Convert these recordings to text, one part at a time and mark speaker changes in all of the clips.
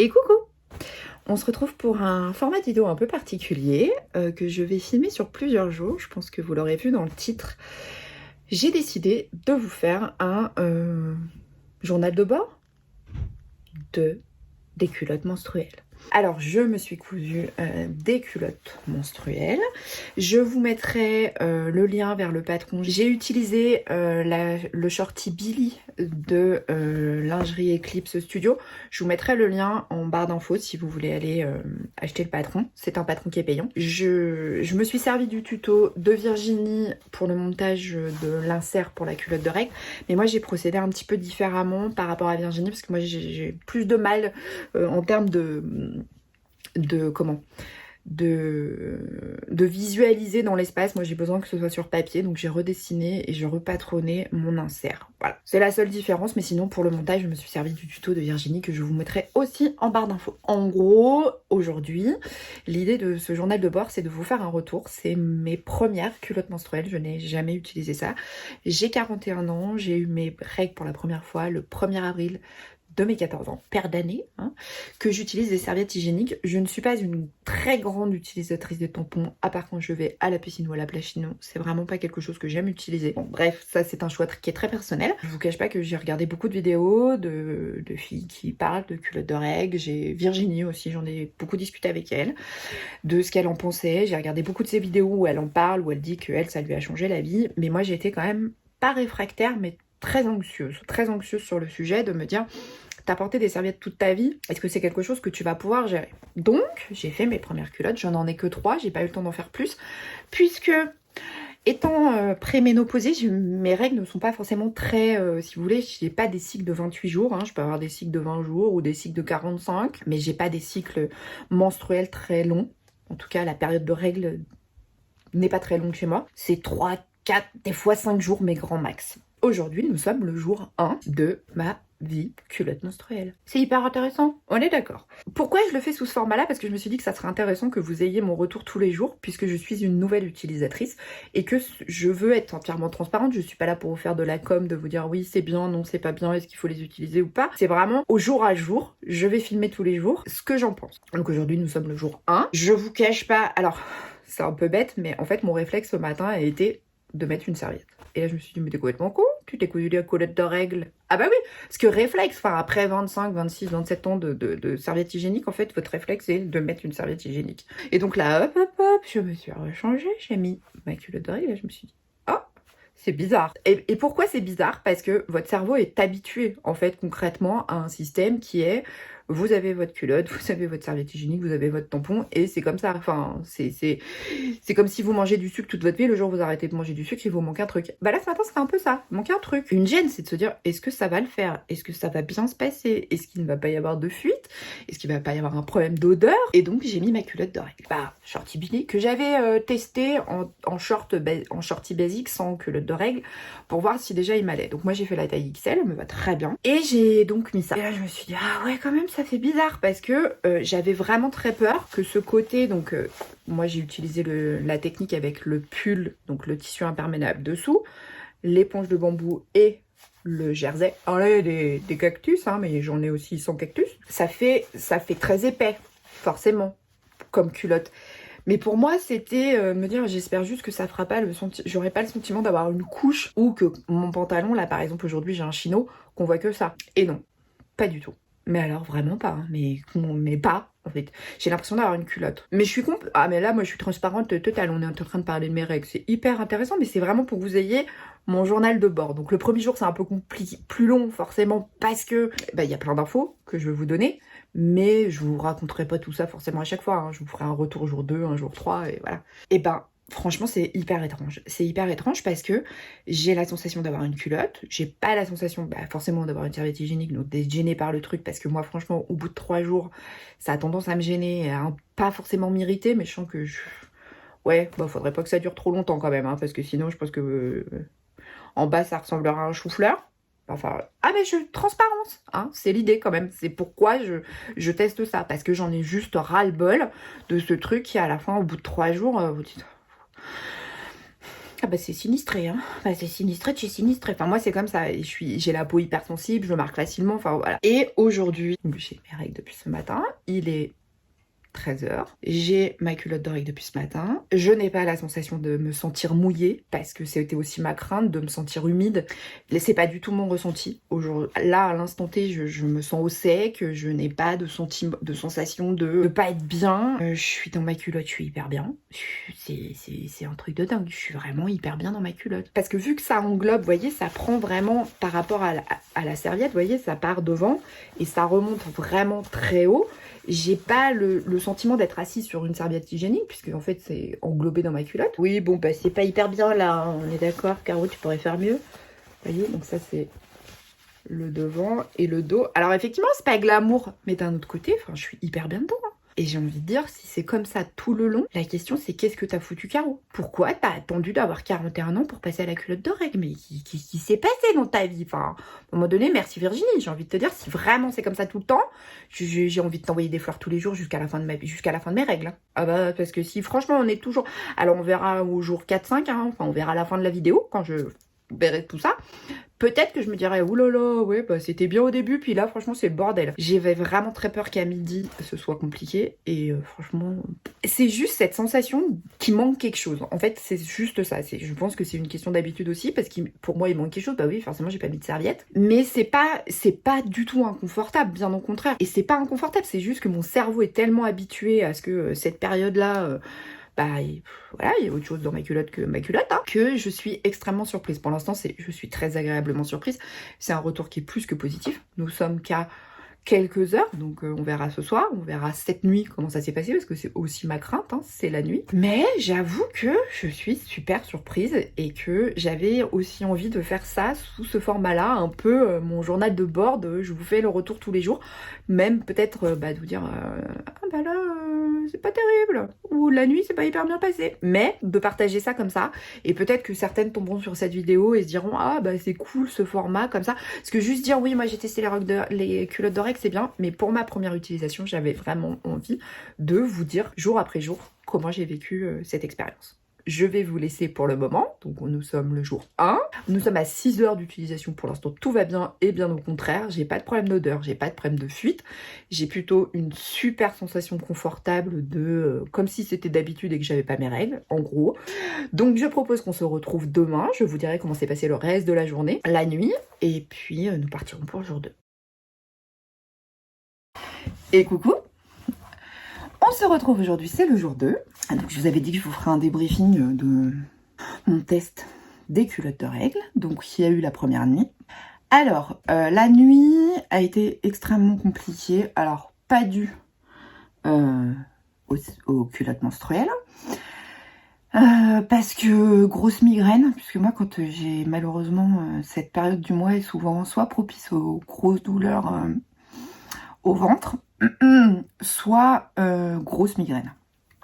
Speaker 1: Et coucou! On se retrouve pour un format de vidéo un peu particulier que je vais filmer sur plusieurs jours. Je pense que vous l'aurez vu dans le titre. J'ai décidé de vous faire un journal de bord des culottes menstruelles. Alors, je me suis cousu des culottes menstruelles. Je vous mettrai le lien vers le patron. J'ai utilisé le shorty Billy de Lingerie Eclipse Studio. Je vous mettrai le lien en barre d'infos si vous voulez aller acheter le patron. C'est un patron qui est payant. Je me suis servi du tuto de Virginie pour le montage de l'insert pour la culotte de règle. Mais moi, j'ai procédé un petit peu différemment par rapport à Virginie parce que moi, j'ai plus de mal en termes de visualiser dans l'espace. Moi j'ai besoin que ce soit sur papier, donc j'ai redessiné et je repatronné mon insert. Voilà, c'est la seule différence, mais sinon pour le montage je me suis servi du tuto de Virginie que je vous mettrai aussi en barre d'infos. En gros, aujourd'hui, l'idée de ce journal de bord, c'est de vous faire un retour. C'est mes premières culottes menstruelles, je n'ai jamais utilisé ça. J'ai 41 ans, j'ai eu mes règles pour la première fois le 1er avril de mes 14 ans, paire d'années, hein, que j'utilise des serviettes hygiéniques. Je ne suis pas une très grande utilisatrice de tampons, à part quand je vais à la piscine ou à la plage, sinon c'est vraiment pas quelque chose que j'aime utiliser. Bon bref, ça c'est un choix qui est très personnel. Je vous cache pas que j'ai regardé beaucoup de vidéos de filles qui parlent de culottes de règles. J'ai Virginie aussi, j'en ai beaucoup discuté avec elle, de ce qu'elle en pensait. J'ai regardé beaucoup de ses vidéos où elle en parle, où elle dit que elle, ça lui a changé la vie. Mais moi j'ai été quand même pas réfractaire, mais très anxieuse sur le sujet, de me dire t'as porté des serviettes toute ta vie, est-ce que c'est quelque chose que tu vas pouvoir gérer? Donc j'ai fait mes premières culottes, j'en en ai que 3, j'ai pas eu le temps d'en faire plus, puisque étant préménopausée, mes règles ne sont pas forcément très, si vous voulez, j'ai pas des cycles de 28 jours, hein, je peux avoir des cycles de 20 jours ou des cycles de 45, mais j'ai pas des cycles menstruels très longs. En tout cas la période de règles n'est pas très longue chez moi, c'est 3, 4, des fois 5 jours mes grands max. Aujourd'hui, nous sommes le jour 1 de ma vie culotte menstruelle. C'est hyper intéressant, on est d'accord. Pourquoi je le fais sous ce format-là? Parce que je me suis dit que ça serait intéressant que vous ayez mon retour tous les jours, puisque je suis une nouvelle utilisatrice et que je veux être entièrement transparente. Je suis pas là pour vous faire de la com, de vous dire oui c'est bien, non c'est pas bien, est-ce qu'il faut les utiliser ou pas. C'est vraiment au jour à jour, je vais filmer tous les jours ce que j'en pense. Donc aujourd'hui nous sommes le jour 1. Je vous cache pas, alors c'est un peu bête, mais en fait mon réflexe ce matin a été de mettre une serviette. Et là je me suis dit mais t'es complètement con, tu t'es cousu la culotte de règles. Ah bah oui, parce que réflexe, enfin après 25, 26, 27 ans de serviette hygiénique, en fait votre réflexe c'est de mettre une serviette hygiénique. Et donc là hop, je me suis rechangée, j'ai mis ma culotte de règles et je me suis dit oh c'est bizarre. Et pourquoi c'est bizarre? Parce que votre cerveau est habitué en fait concrètement à un système qui est vous avez votre culotte, vous avez votre serviette hygiénique, vous avez votre tampon et c'est comme ça. Enfin, c'est comme si vous mangez du sucre toute votre vie, le jour où vous arrêtez de manger du sucre, il vous manque un truc. Bah là ce matin c'était un peu ça, il manquait un truc. Une gêne, c'est de se dire est-ce que ça va le faire? Est-ce que ça va bien se passer? Est-ce qu'il ne va pas y avoir de fuite? Est-ce qu'il va pas y avoir un problème d'odeur? Et donc j'ai mis ma culotte de règle. Bah, shorty Billy, que j'avais testé en shorty basique sans culotte de règle pour voir si déjà il m'allait. Donc moi j'ai fait la taille XL, elle me va très bien. Et j'ai donc mis ça. Et là je me suis dit ah ouais quand même ça fait bizarre parce que j'avais vraiment très peur que ce côté, donc moi j'ai utilisé la technique avec le pull, donc le tissu imperméable dessous, l'éponge de bambou et le jersey. Alors là il y a des cactus, hein, mais j'en ai aussi sans cactus. Ça fait très épais, forcément, comme culotte. Mais pour moi, c'était me dire, j'espère juste que ça fera pas j'aurai pas le sentiment d'avoir une couche ou que mon pantalon, là par exemple aujourd'hui j'ai un chino, qu'on voit que ça. Et non, pas du tout. Mais alors vraiment pas, hein. Mais pas en fait. J'ai l'impression d'avoir une culotte. Mais je suis ah mais là moi je suis transparente totale, on est en train de parler de mes règles, c'est hyper intéressant, mais c'est vraiment pour que vous ayez mon journal de bord. Donc le premier jour c'est un peu compliqué, plus long forcément parce que bah, y a plein d'infos que je vais vous donner, mais je vous raconterai pas tout ça forcément à chaque fois, hein. Je vous ferai un retour jour 2, un jour 3 et voilà. Et ben franchement c'est hyper étrange. C'est hyper étrange parce que j'ai la sensation d'avoir une culotte, j'ai pas la sensation forcément d'avoir une serviette hygiénique, donc d'être gênée par le truc parce que moi franchement au bout de 3 jours ça a tendance à me gêner, à pas forcément m'irriter, mais je sens que ouais, bah faudrait pas que ça dure trop longtemps quand même, hein, parce que sinon je pense que en bas ça ressemblera à un chou-fleur. Enfin, ah mais transparence, hein, c'est l'idée quand même, c'est pourquoi je teste ça, parce que j'en ai juste ras-le-bol de ce truc qui à la fin, au bout de 3 jours, vous dites Ah bah c'est sinistré, hein. Bah c'est sinistré de chez sinistré. Enfin moi c'est comme ça. Et j'ai la peau hypersensible, je marque facilement. Enfin voilà. Et aujourd'hui, j'ai mes règles depuis ce matin. Il est 13h. J'ai ma culotte de règle depuis ce matin. Je n'ai pas la sensation de me sentir mouillée parce que c'était aussi ma crainte de me sentir humide. C'est pas du tout mon ressenti. Là, à l'instant T, je me sens au sec. Je n'ai pas de sensation de pas être bien. Je suis dans ma culotte, je suis hyper bien. C'est un truc de dingue. Je suis vraiment hyper bien dans ma culotte. Parce que vu que ça englobe, vous voyez, ça prend vraiment par rapport à la serviette, vous voyez, ça part devant et ça remonte vraiment très haut. J'ai pas le sentiment d'être assise sur une serviette hygiénique, puisque en fait c'est englobé dans ma culotte. Oui, bon, bah c'est pas hyper bien là, hein, on est d'accord, Caro, tu pourrais faire mieux. Vous voyez, donc ça c'est le devant et le dos. Alors effectivement, c'est pas glamour, mais d'un autre côté, enfin, je suis hyper bien dedans. Hein. Et j'ai envie de dire, si c'est comme ça tout le long, la question c'est qu'est-ce que t'as foutu, Caro? Pourquoi t'as attendu d'avoir 41 ans pour passer à la culotte de règle? Mais qu'est-ce qui s'est passé dans ta vie? Enfin, à un moment donné, merci Virginie, j'ai envie de te dire, si vraiment c'est comme ça tout le temps, j'ai envie de t'envoyer des fleurs tous les jours jusqu'à la fin de mes règles. Hein. Ah bah, parce que si franchement on est toujours... Alors on verra au jour 4-5, hein, enfin on verra à la fin de la vidéo, quand je verrai tout ça. Peut-être que je me dirais, oulala, ouais, bah c'était bien au début, puis là, franchement, c'est le bordel. J'avais vraiment très peur qu'à midi, ce soit compliqué, et franchement, c'est juste cette sensation qu'il manque quelque chose. En fait, c'est juste ça. Je pense que c'est une question d'habitude aussi, parce que pour moi, il manque quelque chose. Bah oui, forcément, j'ai pas mis de serviette. Mais c'est pas du tout inconfortable, bien au contraire. Et c'est pas inconfortable, c'est juste que mon cerveau est tellement habitué à ce que cette période-là... voilà, il y a autre chose dans ma culotte que ma culotte, hein, que je suis extrêmement surprise. Pour l'instant, je suis très agréablement surprise. C'est un retour qui est plus que positif. Nous sommes qu'à quelques heures, donc on verra ce soir, on verra cette nuit comment ça s'est passé, parce que c'est aussi ma crainte, hein, c'est la nuit. Mais j'avoue que je suis super surprise et que j'avais aussi envie de faire ça sous ce format-là, un peu mon journal de bord, je vous fais le retour tous les jours, même peut-être de vous dire ah bah là c'est pas terrible, ou la nuit c'est pas hyper bien passé, mais de partager ça comme ça, et peut-être que certaines tomberont sur cette vidéo et se diront ah bah c'est cool ce format comme ça, parce que juste dire oui moi j'ai testé les culottes d'oreille c'est bien, mais pour ma première utilisation, j'avais vraiment envie de vous dire jour après jour comment j'ai vécu cette expérience. Je vais vous laisser pour le moment, donc nous sommes le jour 1. Nous sommes à 6 heures d'utilisation pour l'instant, tout va bien et bien au contraire. J'ai pas de problème d'odeur, j'ai pas de problème de fuite. J'ai plutôt une super sensation confortable de comme si c'était d'habitude et que j'avais pas mes règles, en gros. Donc je propose qu'on se retrouve demain, je vous dirai comment s'est passé le reste de la journée, la nuit, et puis nous partirons pour le jour 2. Et coucou, on se retrouve aujourd'hui, c'est le jour 2. Donc je vous avais dit que je vous ferai un débriefing de mon test des culottes de règles. Donc il y a eu la première nuit. Alors, la nuit a été extrêmement compliquée. Alors, pas dû aux culottes menstruelles. Parce que grosse migraine, puisque moi quand j'ai malheureusement cette période du mois est souvent soit propice aux grosses douleurs au ventre, soit grosse migraine.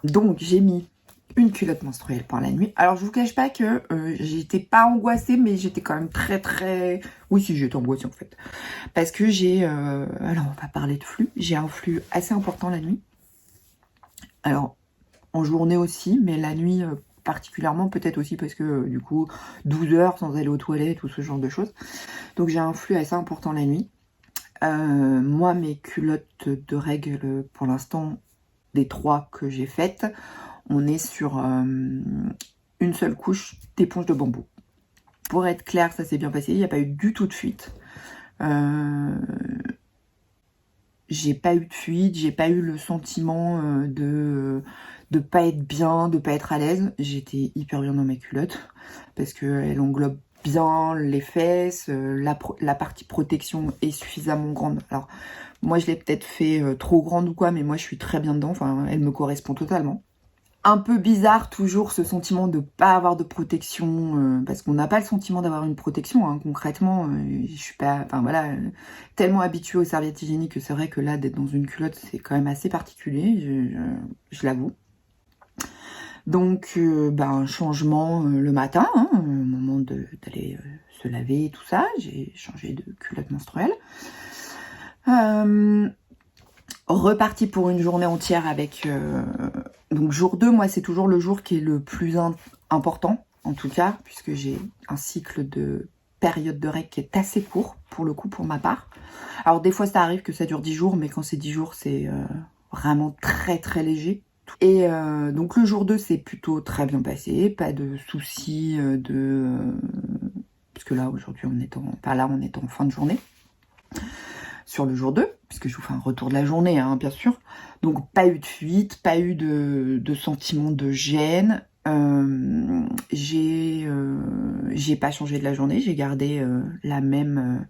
Speaker 1: Donc j'ai mis une culotte menstruelle pour la nuit. Alors je vous cache pas que j'étais pas angoissée, mais j'étais quand même très... Oui si, j'étais angoissée en fait. Parce que j'ai... alors on va parler de flux. J'ai un flux assez important la nuit. Alors en journée aussi, mais la nuit particulièrement, peut-être aussi parce que du coup 12 heures sans aller aux toilettes ou ce genre de choses. Donc j'ai un flux assez important la nuit. Moi, mes culottes de règles, pour l'instant, des 3 que j'ai faites, on est sur une seule couche d'éponge de bambou. Pour être clair, ça s'est bien passé, il n'y a pas eu du tout de fuite. J'ai pas eu de fuite, j'ai pas eu le sentiment de pas être bien, de pas être à l'aise. J'étais hyper bien dans mes culottes, parce qu'elles englobent bien les fesses, la partie protection est suffisamment grande. Alors moi je l'ai peut-être fait trop grande ou quoi, mais moi je suis très bien dedans, enfin elle me correspond totalement. Un peu bizarre toujours ce sentiment de pas avoir de protection, parce qu'on n'a pas le sentiment d'avoir une protection, hein, concrètement, je suis pas, enfin voilà, tellement habituée aux serviettes hygiéniques que c'est vrai que là d'être dans une culotte c'est quand même assez particulier, je l'avoue. Donc, un changement le matin, hein, au moment d'aller se laver et tout ça. J'ai changé de culotte menstruelle. Reparti pour une journée entière avec... donc, jour 2, moi, c'est toujours le jour qui est le plus important, en tout cas, puisque j'ai un cycle de période de règles qui est assez court, pour le coup, pour ma part. Alors des fois, ça arrive que ça dure 10 jours, mais quand c'est 10 jours, c'est vraiment très très léger. Et donc le jour 2 c'est plutôt très bien passé, pas de soucis puisque là aujourd'hui on est en fin de journée sur le jour 2, puisque je vous fais un retour de la journée, hein, bien sûr. Donc pas eu de fuite, pas eu de sentiment de gêne. J'ai pas changé de la journée, j'ai gardé la même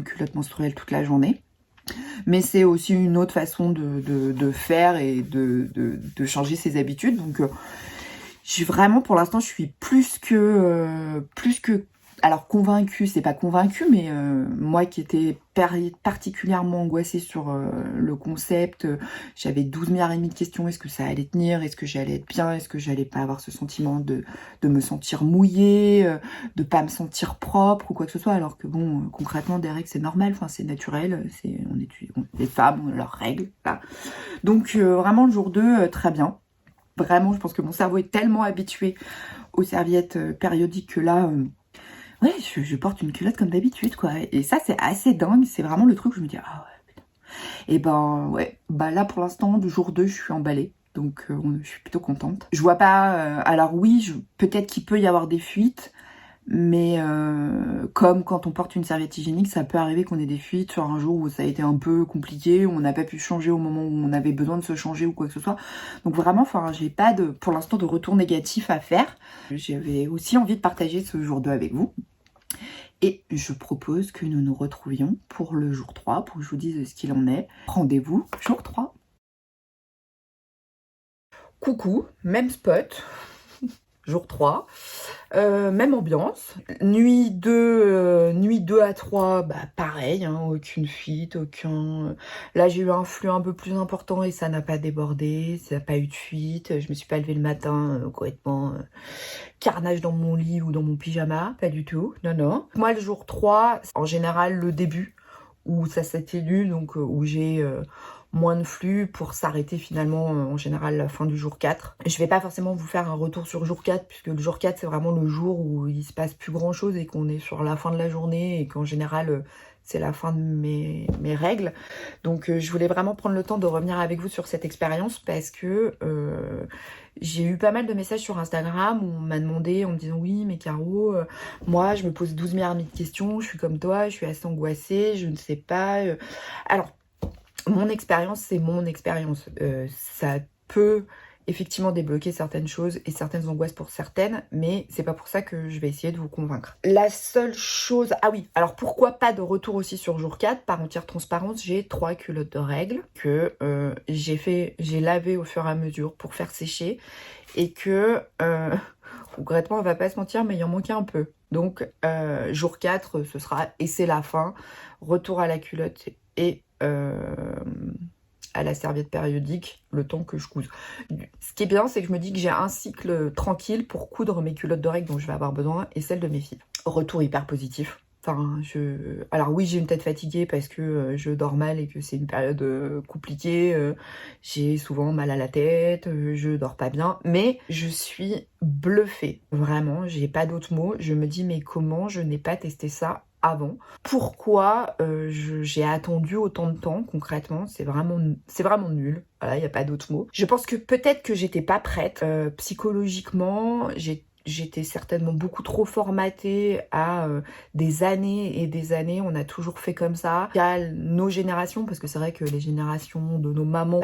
Speaker 1: culotte menstruelle toute la journée. Mais c'est aussi une autre façon de faire et de changer ses habitudes. Donc, vraiment, pour l'instant, je suis plus que alors convaincue, c'est pas convaincue, mais moi qui étais particulièrement angoissée sur le concept, j'avais 12 milliards et demi de questions, est-ce que ça allait tenir, est-ce que j'allais être bien, est-ce que j'allais pas avoir ce sentiment de me sentir mouillée, de pas me sentir propre ou quoi que ce soit, alors que bon, concrètement, des règles c'est normal, enfin c'est naturel, les femmes ont leurs règles, là. Donc vraiment le jour 2, très bien. Vraiment, je pense que mon cerveau est tellement habitué aux serviettes périodiques que là... ouais, je porte une culotte comme d'habitude, quoi. Et ça, c'est assez dingue. C'est vraiment le truc où je me dis, ah ouais, putain. Et ben, ouais. Bah là, pour l'instant, du jour 2, je suis emballée. Donc, je suis plutôt contente. Je vois pas... alors oui, peut-être qu'il peut y avoir des fuites. Mais comme quand on porte une serviette hygiénique, ça peut arriver qu'on ait des fuites sur un jour où ça a été un peu compliqué, où on n'a pas pu changer au moment où on avait besoin de se changer ou quoi que ce soit. Donc vraiment, enfin, j'ai pas pour l'instant de retour négatif à faire. J'avais aussi envie de partager ce jour 2 avec vous. Et je propose que nous nous retrouvions pour le jour 3, pour que je vous dise ce qu'il en est. Rendez-vous jour 3. Coucou, même spot, jour 3, même ambiance. Nuit 2 à 3, bah pareil, hein, aucune fuite, aucun... Là j'ai eu un flux un peu plus important et ça n'a pas débordé, ça n'a pas eu de fuite. Je me suis pas levée le matin complètement carnage dans mon lit ou dans mon pyjama, pas du tout, non, non. Moi le jour 3, en général le début, où ça s'atténue, donc où j'ai... moins de flux pour s'arrêter finalement en général la fin du jour 4. Je vais pas forcément vous faire un retour sur jour 4 puisque le jour 4 c'est vraiment le jour où il se passe plus grand chose et qu'on est sur la fin de la journée et qu'en général c'est la fin de mes règles. Donc je voulais vraiment prendre le temps de revenir avec vous sur cette expérience parce que j'ai eu pas mal de messages sur Instagram où on m'a demandé en me disant oui mais Caro, moi je me pose 12 milliards de questions, je suis comme toi, je suis assez angoissée, je ne sais pas. Alors mon expérience, c'est mon expérience. Ça peut effectivement débloquer certaines choses et certaines angoisses pour certaines, mais c'est pas pour ça que je vais essayer de vous convaincre. La seule chose... Ah oui, alors pourquoi pas de retour aussi sur jour 4? Par entière transparence, j'ai 3 culottes de règles que j'ai lavé au fur et à mesure pour faire sécher et que... concrètement, on va pas se mentir, mais il en manquait un peu. Donc, jour 4, ce sera... Et c'est la fin. Retour à la culotte et... à la serviette périodique le temps que je couse. Ce qui est bien, c'est que je me dis que j'ai un cycle tranquille pour coudre mes culottes de règles dont je vais avoir besoin et celles de mes filles. Retour hyper positif. Enfin, alors oui, j'ai une tête fatiguée parce que je dors mal et que c'est une période compliquée. J'ai souvent mal à la tête, je dors pas bien, mais je suis bluffée. Vraiment, j'ai pas d'autres mots. Je me dis mais comment je n'ai pas testé ça avant? Pourquoi j'ai attendu autant de temps concrètement? C'est vraiment nul. Voilà, il n'y a pas d'autres mots. Je pense que peut-être que j'étais pas prête. Psychologiquement, j'étais certainement beaucoup trop formatée à des années et des années. On a toujours fait comme ça. Il y a nos générations, parce que c'est vrai que les générations de nos mamans,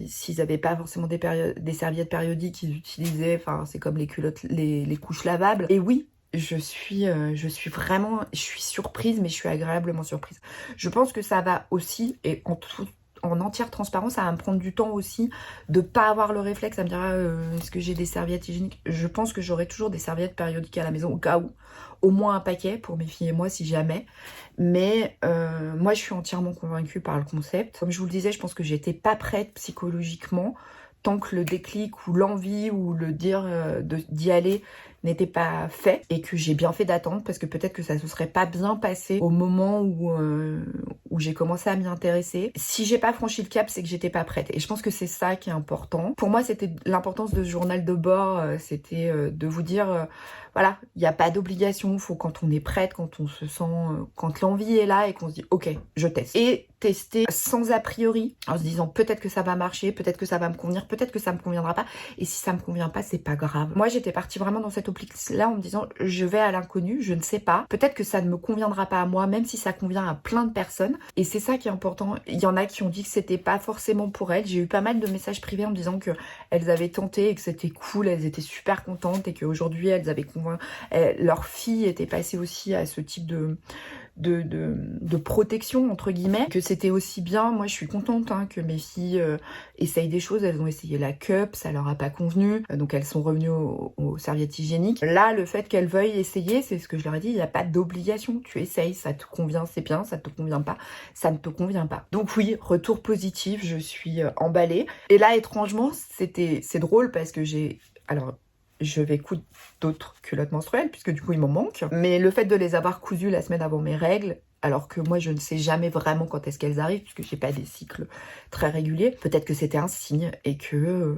Speaker 1: s'ils n'avaient pas forcément des serviettes périodiques, ils utilisaient, enfin c'est comme les culottes, les couches lavables. Et oui, je suis surprise, mais je suis agréablement surprise. Je pense que ça va aussi, et en entière transparence, ça va me prendre du temps aussi de pas avoir le réflexe à me dire est-ce que j'ai des serviettes hygiéniques? Je pense que j'aurai toujours des serviettes périodiques à la maison au cas où, au moins un paquet pour mes filles et moi si jamais. Mais moi je suis entièrement convaincue par le concept. Comme je vous le disais, je pense que j'étais pas prête psychologiquement tant que le déclic ou l'envie ou le dire d'y aller n'était pas fait et que j'ai bien fait d'attendre parce que peut-être que ça se serait pas bien passé au moment où où j'ai commencé à m'y intéresser. Si j'ai pas franchi le cap, c'est que j'étais pas prête. Et je pense que c'est ça qui est important. Pour moi, c'était l'importance de ce journal de bord, c'était de vous dire, voilà, il n'y a pas d'obligation. Faut quand on est prête, quand on se sent, quand l'envie est là et qu'on se dit, ok, je teste. Et tester sans a priori, en se disant peut-être que ça va marcher, peut-être que ça va me convenir, peut-être que ça me conviendra pas. Et si ça me convient pas, c'est pas grave. Moi, j'étais partie vraiment dans cette optique-là en me disant, je vais à l'inconnu, je ne sais pas. Peut-être que ça ne me conviendra pas à moi, même si ça convient à plein de personnes. Et c'est ça qui est important. Il y en a qui ont dit que c'était pas forcément pour elles. J'ai eu pas mal de messages privés en me disant que elles avaient tenté et que c'était cool, elles étaient super contentes et qu'aujourd'hui elles avaient convaincu, leur fille était passée aussi à ce type de protection entre guillemets, que c'était aussi bien. Moi je suis contente que mes filles essayent des choses. Elles ont essayé la cup, ça leur a pas convenu, donc elles sont revenues aux serviettes hygiéniques. Là le fait qu'elles veuillent essayer, c'est ce que je leur ai dit, il n'y a pas d'obligation, tu essayes, ça te convient c'est bien, ça te convient pas, ça ne te convient pas. Donc oui, retour positif, je suis emballée. Et là étrangement c'est drôle parce que je vais coudre d'autres culottes menstruelles puisque du coup il m'en manque. Mais le fait de les avoir cousues la semaine avant mes règles, alors que moi je ne sais jamais vraiment quand est-ce qu'elles arrivent puisque j'ai pas des cycles très réguliers, peut-être que c'était un signe et que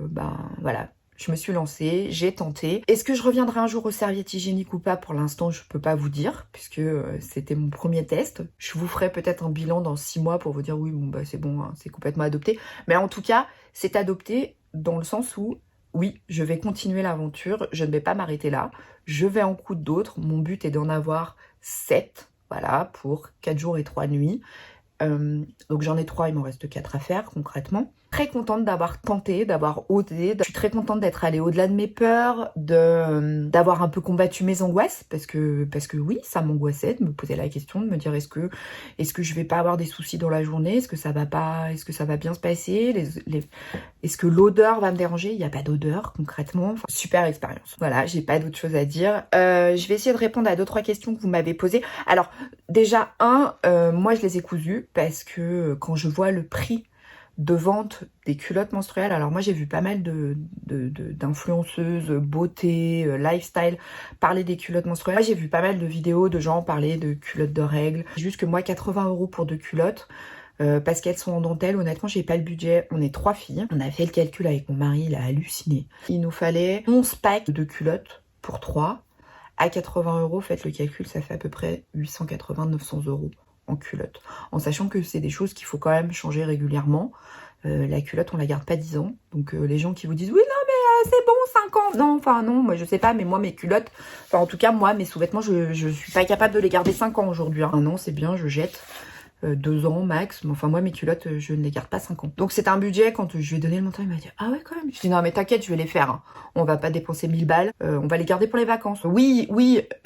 Speaker 1: voilà, je me suis lancée, j'ai tenté. Est-ce que je reviendrai un jour aux serviettes hygiéniques ou pas? Pour l'instant je peux pas vous dire puisque c'était mon premier test. Je vous ferai peut-être un bilan dans 6 mois pour vous dire oui bon c'est bon, c'est complètement adopté. Mais en tout cas c'est adopté dans le sens où oui, je vais continuer l'aventure, je ne vais pas m'arrêter là, je vais en coudre d'autres, mon but est d'en avoir 7, voilà, pour 4 jours et 3 nuits. Donc j'en ai 3, il m'en reste 4 à faire concrètement. Très contente d'avoir tenté, d'avoir osé. Je suis très contente d'être allée au-delà de mes peurs, d'avoir un peu combattu mes angoisses, parce que oui, ça m'angoissait de me poser la question, de me dire est-ce que je vais pas avoir des soucis dans la journée, est-ce que ça va bien se passer, est-ce que l'odeur va me déranger? Il n'y a pas d'odeur concrètement. Enfin, super expérience. Voilà, j'ai pas d'autre chose à dire. Je vais essayer de répondre à 2-3 questions que vous m'avez posées. Alors déjà, moi je les ai cousues parce que quand je vois le prix de vente des culottes menstruelles, alors moi j'ai vu pas mal d'influenceuses beauté, lifestyle parler des culottes menstruelles. Moi j'ai vu pas mal de vidéos de gens parler de culottes de règles. Juste que moi 80 € pour 2 culottes, parce qu'elles sont en dentelle, honnêtement j'ai pas le budget. On est 3 filles, on a fait le calcul avec mon mari, il a halluciné. Il nous fallait 11 packs de culottes pour 3. À 80 €, faites le calcul, ça fait à peu près 880-900 € en culotte. En sachant que c'est des choses qu'il faut quand même changer régulièrement. La culotte, on la garde pas 10 ans. Donc les gens qui vous disent oui, non mais c'est bon, 5 ans. Non, enfin non, moi je sais pas, mais moi mes culottes, enfin en tout cas moi mes sous-vêtements, je suis pas capable de les garder 5 ans aujourd'hui. Un an c'est bien, je jette. 2 ans max, mais enfin moi mes culottes je ne les garde pas 5 ans. Donc c'est un budget. Quand je lui ai donné le montant, il m'a dit ah ouais quand même. Je dis non mais t'inquiète, je vais les faire, on va pas dépenser 1000 balles, on va les garder pour les vacances. Oui,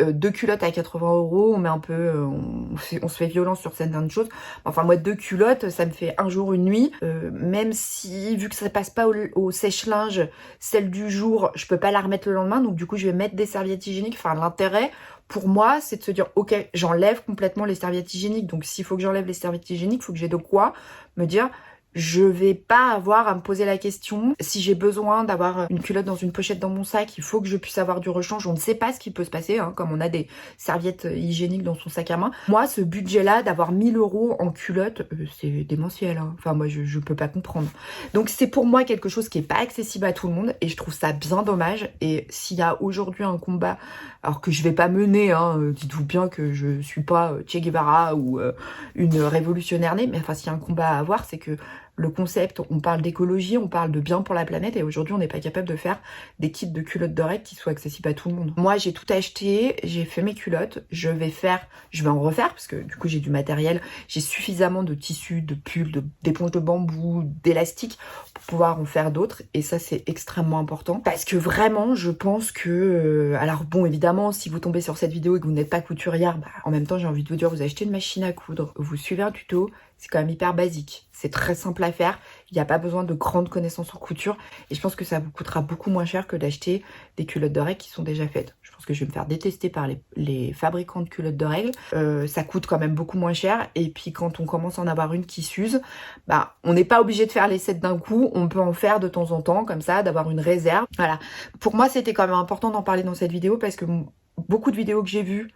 Speaker 1: 2 culottes à 80 €, on met un peu, on se fait violence sur certaines choses. Enfin moi 2 culottes ça me fait un jour une nuit, même si vu que ça passe pas au sèche-linge, celle du jour je peux pas la remettre le lendemain, donc du coup je vais mettre des serviettes hygiéniques. Enfin l'intérêt pour moi, c'est de se dire, ok, j'enlève complètement les serviettes hygiéniques. Donc, s'il faut que j'enlève les serviettes hygiéniques, il faut que j'ai de quoi me dire, je vais pas avoir à me poser la question. Si j'ai besoin d'avoir une culotte dans une pochette dans mon sac, il faut que je puisse avoir du rechange. On ne sait pas ce qui peut se passer, comme on a des serviettes hygiéniques dans son sac à main. Moi, ce budget-là, d'avoir 1000 € en culotte, c'est démentiel. Enfin, moi, je peux pas comprendre. Donc, c'est pour moi quelque chose qui est pas accessible à tout le monde et je trouve ça bien dommage. Et s'il y a aujourd'hui un combat, alors que je vais pas mener, dites-vous bien que je suis pas Che Guevara ou une révolutionnaire née, mais enfin, s'il y a un combat à avoir, c'est que le concept, on parle d'écologie, on parle de bien pour la planète et aujourd'hui on n'est pas capable de faire des kits de culottes de règles qui soient accessibles à tout le monde. Moi j'ai tout acheté, j'ai fait mes culottes, je vais en refaire parce que du coup j'ai du matériel, j'ai suffisamment de tissus, de pulls, d'éponges de bambou, d'élastiques pour pouvoir en faire d'autres et ça c'est extrêmement important parce que vraiment je pense que, alors bon évidemment si vous tombez sur cette vidéo et que vous n'êtes pas couturière, en même temps j'ai envie de vous dire vous achetez une machine à coudre, vous suivez un tuto, c'est quand même hyper basique, c'est très simple à faire, il n'y a pas besoin de grandes connaissances en couture et je pense que ça vous coûtera beaucoup moins cher que d'acheter des culottes de règles qui sont déjà faites. Je pense que je vais me faire détester par les fabricants de culottes de règles, ça coûte quand même beaucoup moins cher et puis quand on commence à en avoir une qui s'use, on n'est pas obligé de faire les 7 d'un coup, on peut en faire de temps en temps comme ça, d'avoir une réserve. Voilà, pour moi c'était quand même important d'en parler dans cette vidéo parce que beaucoup de vidéos que j'ai vues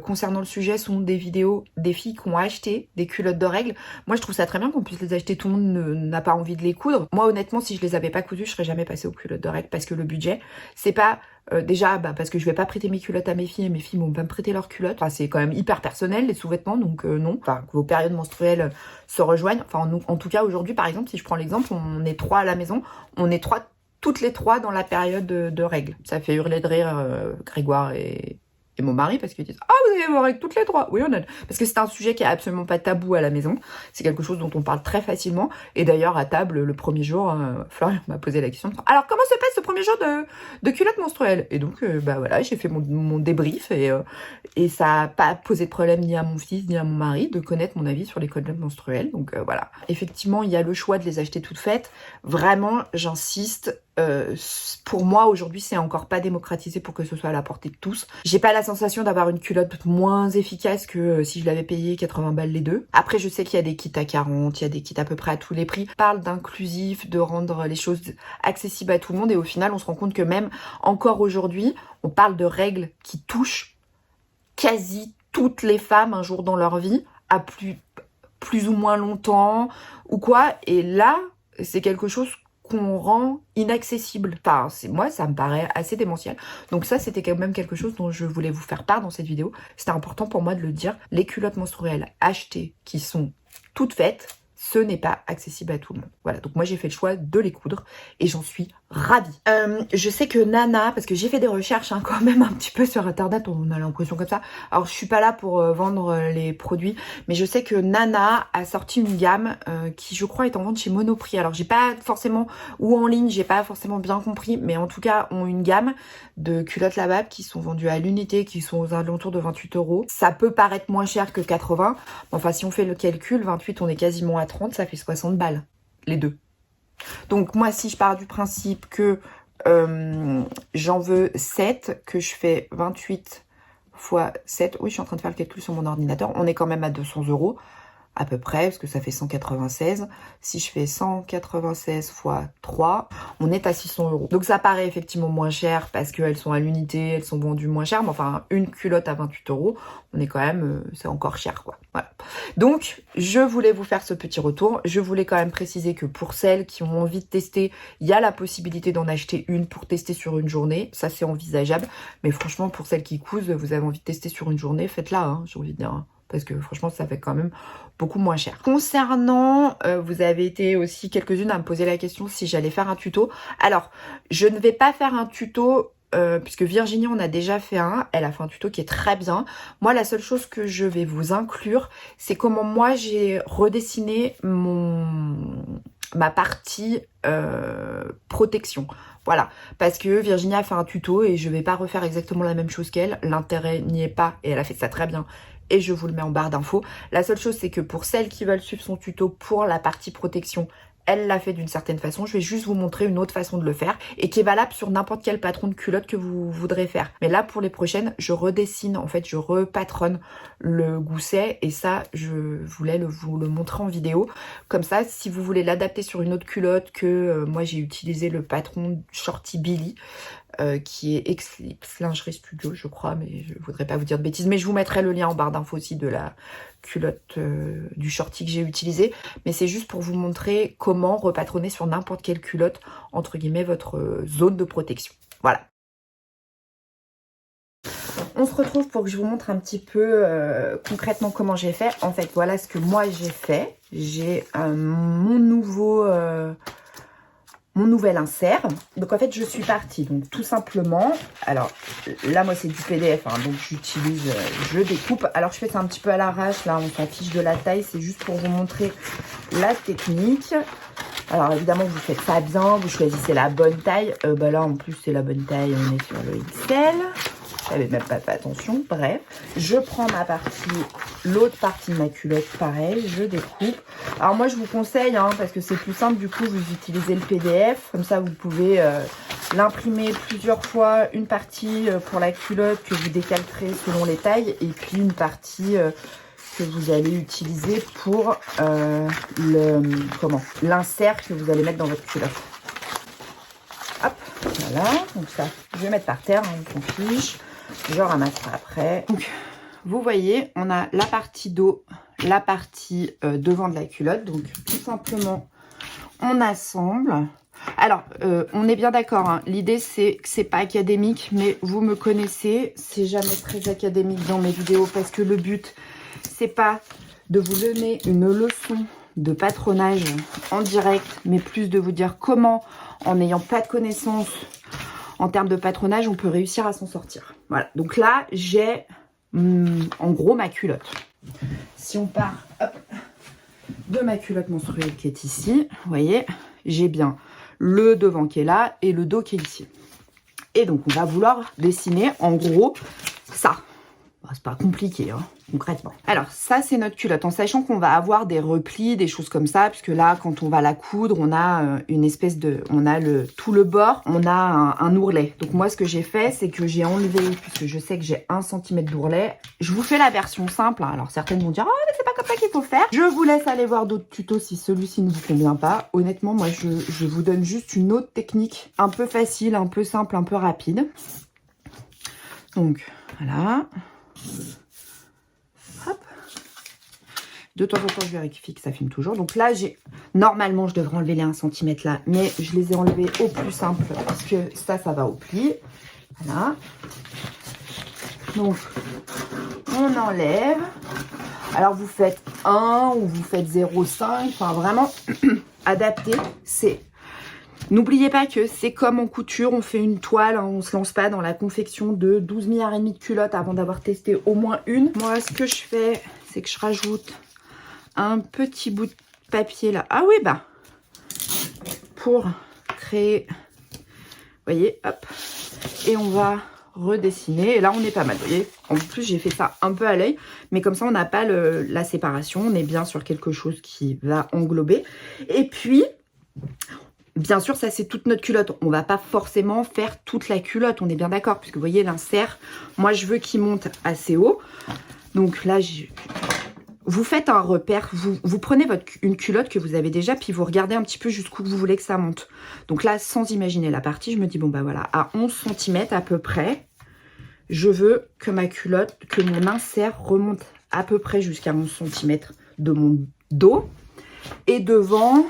Speaker 1: concernant le sujet sont des vidéos des filles qui ont acheté des culottes de règles. Moi, je trouve ça très bien qu'on puisse les acheter. Tout le monde n'a pas envie de les coudre. Moi, honnêtement, si je les avais pas cousues, je serais jamais passée aux culottes de règles parce que le budget, c'est pas... déjà, parce que je vais pas prêter mes culottes à mes filles et mes filles vont pas me prêter leurs culottes. Enfin, c'est quand même hyper personnel, les sous-vêtements, donc non. Enfin, que vos périodes menstruelles se rejoignent. Enfin, en tout cas, aujourd'hui, par exemple, si je prends l'exemple, on est 3 à la maison. On est toutes les 3 dans la période de règles. Ça fait hurler de rire Grégoire et mon mari parce qu'ils disent « Ah, vous avez vos règles toutes les 3 !» Oui, honnête. Parce que c'est un sujet qui est absolument pas tabou à la maison. C'est quelque chose dont on parle très facilement. Et d'ailleurs, à table, le premier jour, Florian m'a posé la question « Alors, comment se passe ce premier jour de culotte menstruelle ?» Et donc, voilà, j'ai fait mon débrief et ça a pas posé de problème ni à mon fils ni à mon mari de connaître mon avis sur les culottes menstruelles. Donc, voilà. Effectivement, il y a le choix de les acheter toutes faites. Vraiment, j'insiste. Pour moi aujourd'hui c'est encore pas démocratisé pour que ce soit à la portée de tous. J'ai pas la sensation d'avoir une culotte moins efficace que si je l'avais payé 80 balles les deux. Après je sais qu'il y a des kits à 40, il y a des kits à peu près à tous les prix. On parle d'inclusif, de rendre les choses accessibles à tout le monde et au final on se rend compte que même encore aujourd'hui on parle de règles qui touchent quasi toutes les femmes un jour dans leur vie à plus ou moins longtemps ou quoi, et là c'est quelque chose qu'on rend inaccessible. Enfin, moi, ça me paraît assez démentiel. Donc ça, c'était quand même quelque chose dont je voulais vous faire part dans cette vidéo. C'était important pour moi de le dire. Les culottes menstruelles achetées qui sont toutes faites, ce n'est pas accessible à tout le monde. Voilà, donc moi j'ai fait le choix de les coudre et j'en suis ravie. Je sais que Nana, parce que j'ai fait des recherches quand même un petit peu sur internet, on a l'impression comme ça. Alors je suis pas là pour vendre les produits, mais je sais que Nana a sorti une gamme qui je crois est en vente chez Monoprix. Alors j'ai pas forcément, ou en ligne, j'ai pas forcément bien compris, mais en tout cas ont une gamme de culottes lavables qui sont vendues à l'unité, qui sont aux alentours de 28 €. Ça peut paraître moins cher que 80, mais enfin si on fait le calcul, 28 on est quasiment à 30, ça fait 60 balles, les deux. Donc moi si je pars du principe que j'en veux 7, que je fais 28 fois 7, oui je suis en train de faire le calcul sur mon ordinateur, on est quand même à 200 € à peu près, parce que ça fait 196. Si je fais 196 fois 3, on est à 600 €. Donc ça paraît effectivement moins cher parce qu'elles sont à l'unité, elles sont vendues moins cher, mais enfin une culotte à 28 €, on est quand même, c'est encore cher quoi. Voilà. Donc je voulais vous faire ce petit retour. Je voulais quand même préciser que pour celles qui ont envie de tester, il y a la possibilité d'en acheter une pour tester sur une journée. Ça c'est envisageable. Mais franchement pour celles qui cousent, vous avez envie de tester sur une journée, faites-la, hein, j'ai envie de dire. Parce que franchement ça fait quand même beaucoup moins cher. Concernant, vous avez été aussi quelques-unes à me poser la question si j'allais faire un tuto. Alors je ne vais pas faire un tuto puisque Virginie en a déjà fait un, elle a fait un tuto qui est très bien. Moi la seule chose que je vais vous inclure, c'est comment moi j'ai redessiné ma partie protection. Voilà, parce que Virginie a fait un tuto et je vais pas refaire exactement la même chose qu'elle. L'intérêt n'y est pas et elle a fait ça très bien. Et je vous le mets en barre d'infos. La seule chose, c'est que pour celles qui veulent suivre son tuto pour la partie protection, elle l'a fait d'une certaine façon. Je vais juste vous montrer une autre façon de le faire et qui est valable sur n'importe quel patron de culotte que vous voudrez faire. Mais là, pour les prochaines, je redessine, en fait, je repatronne le gousset et ça, je voulais vous le montrer en vidéo. Comme ça, si vous voulez l'adapter sur une autre culotte que moi, j'ai utilisé le patron Shorty Billy, qui est X Lingerie Studio je crois, mais je voudrais pas vous dire de bêtises, mais je vous mettrai le lien en barre d'infos aussi de la culotte du shorty que j'ai utilisé, mais c'est juste pour vous montrer comment repatronner sur n'importe quelle culotte, entre guillemets, votre zone de protection. Voilà. On se retrouve pour que je vous montre un petit peu concrètement comment j'ai fait. En fait, voilà ce que moi j'ai fait. J'ai mon nouvel insert. Donc en fait je suis partie, donc tout simplement, alors là moi c'est du PDF, hein, donc j'utilise, je découpe, alors je fais ça un petit peu à l'arrache, là on s'affiche de la taille, c'est juste pour vous montrer la technique. Alors évidemment vous faites ça bien, vous choisissez la bonne taille, là en plus c'est la bonne taille, on est sur le XL. J'avais même pas fait attention, bref. Je prends ma partie, l'autre partie de ma culotte, pareil, je découpe. Alors moi je vous conseille, hein, parce que c'est plus simple, du coup vous utilisez le PDF, comme ça vous pouvez l'imprimer plusieurs fois, une partie pour la culotte que vous décalquerez selon les tailles, et puis une partie que vous allez utiliser pour l'insert que vous allez mettre dans votre culotte. Hop, voilà, donc ça, je vais mettre par terre, hein, on s'en fiche. Je ramasserai après. Donc, vous voyez, on a la partie dos, la partie devant de la culotte. Donc, tout simplement, on assemble. Alors, on est bien d'accord, hein. L'idée, c'est que c'est pas académique, mais vous me connaissez. C'est jamais très académique dans mes vidéos parce que le but, c'est pas de vous donner une leçon de patronage en direct, mais plus de vous dire comment, en n'ayant pas de connaissances en termes de patronage, on peut réussir à s'en sortir. Voilà, donc là, j'ai en gros ma culotte. Si on part hop, de ma culotte menstruelle qui est ici, vous voyez, j'ai bien le devant qui est là et le dos qui est ici. Et donc, on va vouloir dessiner en gros ça. C'est pas compliqué, hein, concrètement. Alors, ça, c'est notre culotte, en sachant qu'on va avoir des replis, des choses comme ça, puisque là, quand on va la coudre, on a une espèce de... On a tout le bord, on a un ourlet. Donc, moi, ce que j'ai fait, c'est que j'ai enlevé, puisque je sais que j'ai 1 cm d'ourlet. Je vous fais la version simple. Hein. Alors, certaines vont dire, oh, mais c'est pas comme ça qu'il faut faire. Je vous laisse aller voir d'autres tutos si celui-ci ne vous convient pas. Honnêtement, moi, je vous donne juste une autre technique un peu facile, un peu simple, un peu rapide. Donc, voilà. Hop. De temps en temps, je vérifie que ça filme toujours. Donc là, normalement, je devrais enlever les 1 cm là, mais je les ai enlevés au plus simple parce que ça va au pli. Voilà. Donc, on enlève. Alors, vous faites 1 ou vous faites 0,5. Enfin, vraiment, adapté. N'oubliez pas que c'est comme en couture, on fait une toile, hein, on ne se lance pas dans la confection de 12 milliards et demi de culottes avant d'avoir testé au moins une. Moi, ce que je fais, c'est que je rajoute un petit bout de papier là. Ah oui, bah, pour créer, vous voyez, hop. Et on va redessiner. Et là, on est pas mal, vous voyez. En plus, j'ai fait ça un peu à l'œil, mais comme ça, on n'a pas la séparation. On est bien sur quelque chose qui va englober. Et puis... Bien sûr, ça c'est toute notre culotte. On va pas forcément faire toute la culotte, on est bien d'accord. Puisque vous voyez l'insert, moi je veux qu'il monte assez haut. Donc là, vous faites un repère. Vous prenez une culotte que vous avez déjà, puis vous regardez un petit peu jusqu'où vous voulez que ça monte. Donc là, sans imaginer la partie, je me dis, bon bah voilà, à 11 cm à peu près, je veux que ma culotte, que mon insert remonte à peu près jusqu'à 11 cm de mon dos. Et devant...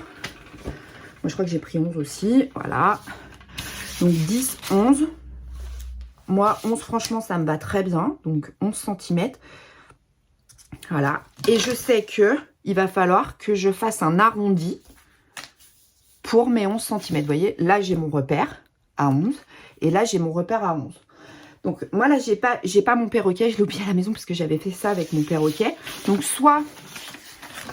Speaker 1: Moi, je crois que j'ai pris 11 aussi. Voilà. Donc, 10, 11. Moi, 11, franchement, ça me va très bien. Donc, 11 cm. Voilà. Et je sais que il va falloir que je fasse un arrondi pour mes 11 cm. Vous voyez, là, j'ai mon repère à 11. Et là, j'ai mon repère à 11. Donc, moi, là, j'ai pas mon perroquet. Je l'ai oublié à la maison parce que j'avais fait ça avec mon perroquet. Donc, soit...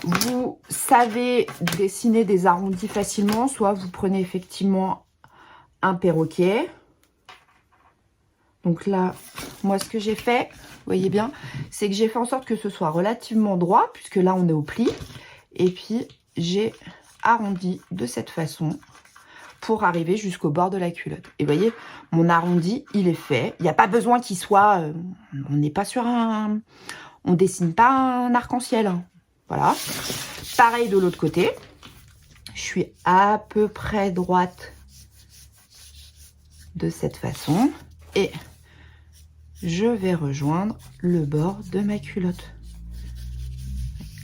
Speaker 1: vous savez dessiner des arrondis facilement, soit vous prenez effectivement un perroquet. Donc là, moi ce que j'ai fait, vous voyez bien, c'est que j'ai fait en sorte que ce soit relativement droit, puisque là on est au pli. Et puis j'ai arrondi de cette façon pour arriver jusqu'au bord de la culotte. Et vous voyez, mon arrondi, il est fait. Il n'y a pas besoin qu'il soit... on n'est pas sur un... On dessine pas un arc-en-ciel, hein. Voilà. Pareil de l'autre côté. Je suis à peu près droite de cette façon. Et je vais rejoindre le bord de ma culotte.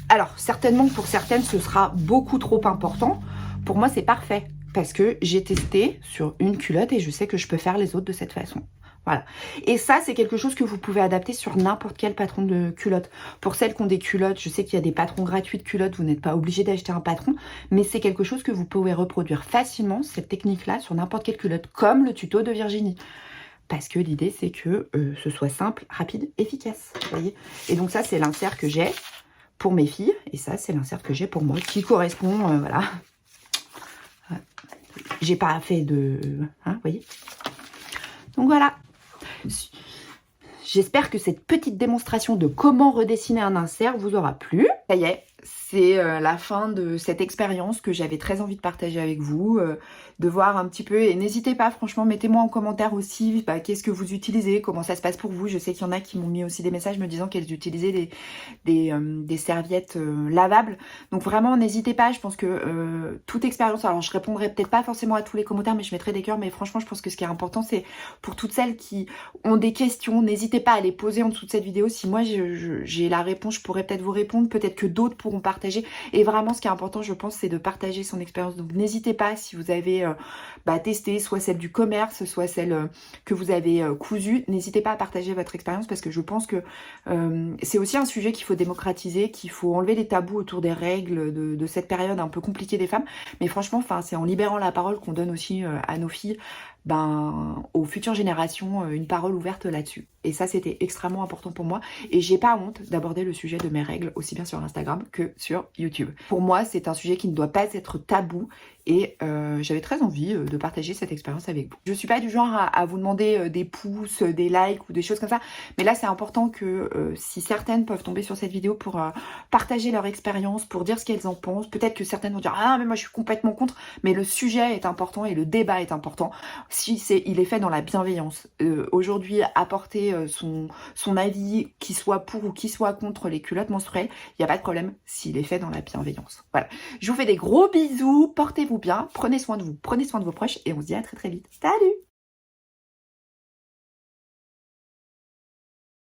Speaker 1: Alors, certainement pour certaines, ce sera beaucoup trop important. Pour moi, c'est parfait. Parce que j'ai testé sur une culotte et je sais que je peux faire les autres de cette façon. Voilà. Et ça, c'est quelque chose que vous pouvez adapter sur n'importe quel patron de culotte. Pour celles qui ont des culottes, je sais qu'il y a des patrons gratuits de culottes, vous n'êtes pas obligé d'acheter un patron, mais c'est quelque chose que vous pouvez reproduire facilement, cette technique-là, sur n'importe quelle culotte, comme le tuto de Virginie. Parce que l'idée, c'est que ce soit simple, rapide, efficace. Vous voyez. Et donc ça, c'est l'insert que j'ai pour mes filles, et ça, c'est l'insert que j'ai pour moi, qui correspond, voilà. J'ai pas fait de... Hein, vous voyez. Donc voilà. J'espère que cette petite démonstration de comment redessiner un insert vous aura plu. Ça y est, c'est la fin de cette expérience que j'avais très envie de partager avec vous, de voir un petit peu, et n'hésitez pas, franchement, mettez-moi en commentaire aussi, qu'est-ce que vous utilisez, comment ça se passe pour vous. Je sais qu'il y en a qui m'ont mis aussi des messages me disant qu'elles utilisaient des serviettes lavables. Donc vraiment, n'hésitez pas, je pense que toute expérience, alors je répondrai peut-être pas forcément à tous les commentaires, mais je mettrai des cœurs, mais franchement, je pense que ce qui est important, c'est pour toutes celles qui ont des questions, n'hésitez pas à les poser en dessous de cette vidéo. Si moi j'ai la réponse, je pourrais peut-être vous répondre, peut-être que d'autres pourront partager. Et vraiment, ce qui est important, je pense, c'est de partager son expérience. Donc n'hésitez pas, si vous avez testé, soit celle du commerce, soit celle que vous avez cousue, n'hésitez pas à partager votre expérience, parce que je pense que c'est aussi un sujet qu'il faut démocratiser, qu'il faut enlever les tabous autour des règles de cette période un peu compliquée des femmes. Mais franchement, c'est en libérant la parole qu'on donne aussi à nos filles, aux futures générations, une parole ouverte là-dessus. Et ça, c'était extrêmement important pour moi. Et j'ai pas honte d'aborder le sujet de mes règles, aussi bien sur Instagram que sur YouTube. Pour moi, c'est un sujet qui ne doit pas être tabou. Et j'avais très envie de partager cette expérience avec vous. Je suis pas du genre à vous demander des pouces, des likes ou des choses comme ça. Mais là, c'est important que si certaines peuvent tomber sur cette vidéo pour partager leur expérience, pour dire ce qu'elles en pensent. Peut-être que certaines vont dire « Ah, mais moi, je suis complètement contre ». Mais le sujet est important et le débat est important. Si il est fait dans la bienveillance. Aujourd'hui, apporter son avis, qu'il soit pour ou qu'il soit contre les culottes menstruelles, il n'y a pas de problème s'il est fait dans la bienveillance. Voilà. Je vous fais des gros bisous, portez-vous bien, prenez soin de vous, prenez soin de vos proches et on se dit à très très vite. Salut!